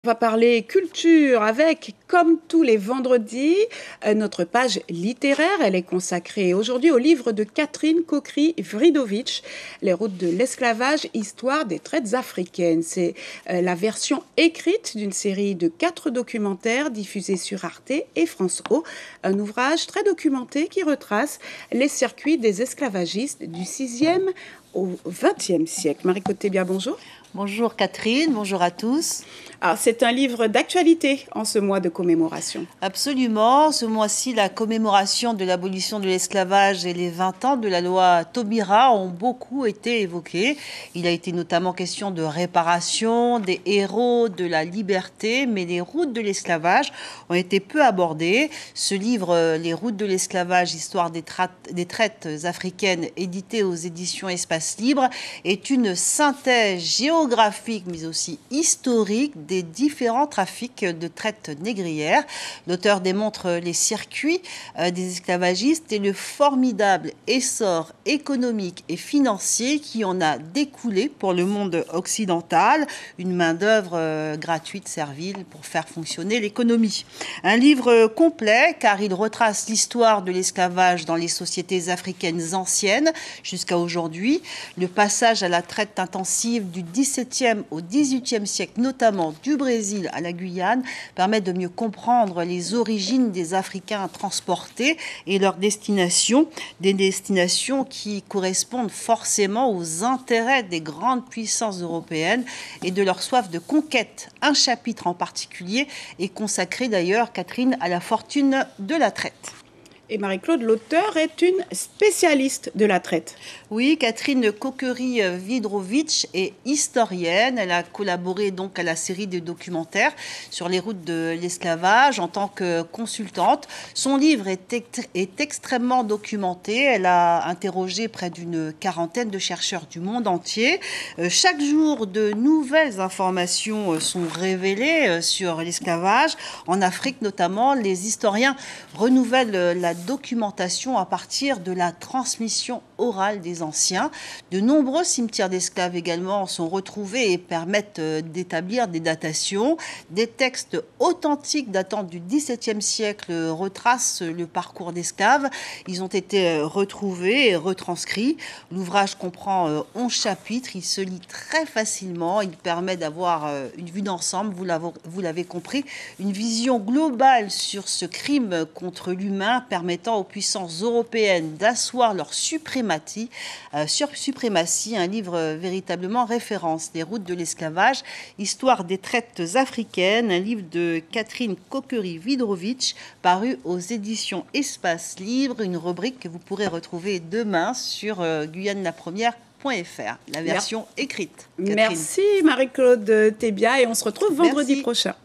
On va parler culture avec, comme tous les vendredis, notre page littéraire. Elle est consacrée aujourd'hui au livre de Catherine Coquery-Vridovich, Les routes de l'esclavage, histoire des traites africaines. C'est la version écrite d'une série de 4 documentaires diffusés sur Arte et France O. Un ouvrage très documenté qui retrace les circuits des esclavagistes du 6e au 20e siècle. Marie Cotébia, bonjour. Bonjour Catherine, bonjour à tous. Alors, c'est un livre d'actualité en ce mois de commémoration. Absolument. Ce mois-ci, la commémoration de l'abolition de l'esclavage et les 20 ans de la loi Taubira ont beaucoup été évoqués. Il a été notamment question de réparation, des héros de la liberté, mais les routes de l'esclavage ont été peu abordées. Ce livre, Les routes de l'esclavage, histoire des traites africaines, édité aux éditions Espace Libre, est une synthèse géographique, mais aussi historique des différents trafics de traite négrière. L'auteur démontre les circuits des esclavagistes et le formidable essor économique et financier qui en a découlé pour le monde occidental, une main-d'œuvre gratuite, servile pour faire fonctionner l'économie. Un livre complet car il retrace l'histoire de l'esclavage dans les sociétés africaines anciennes jusqu'à aujourd'hui, le passage à la traite intensive du XVIIe au XVIIIe siècle, notamment du Brésil à la Guyane, permet de mieux comprendre les origines des Africains transportés et leurs destinations, des destinations qui correspondent forcément aux intérêts des grandes puissances européennes et de leur soif de conquête. Un chapitre en particulier est consacré d'ailleurs, Catherine, à la fortune de la traite. Et Marie-Claude, l'auteur est une spécialiste de la traite. Oui, Catherine Coquery-Vridovich est historienne. Elle a collaboré donc à la série de documentaires sur les routes de l'esclavage en tant que consultante. Son livre est extrêmement documenté. Elle a interrogé près d'une quarantaine de chercheurs du monde entier. Chaque jour, de nouvelles informations sont révélées sur l'esclavage. En Afrique notamment, les historiens renouvellent la documentation à partir de la transmission orale des anciens. De nombreux cimetières d'esclaves également sont retrouvés et permettent d'établir des datations. Des textes authentiques datant du XVIIe siècle retracent le parcours d'esclaves. Ils ont été retrouvés et retranscrits. L'ouvrage comprend 11 chapitres. Il se lit très facilement. Il permet d'avoir une vue d'ensemble, vous l'avez compris, une vision globale sur ce crime contre l'humain permettant aux puissances européennes d'asseoir leur suprématie, un livre véritablement référence. Les routes de l'esclavage, histoire des traites africaines, un livre de Catherine Coquery-Vridovich, paru aux éditions Espace Libre, une rubrique que vous pourrez retrouver demain sur GuyaneLaPremière.fr, la version écrite. Catherine. Merci Marie-Claude Tébia et on se retrouve vendredi prochain.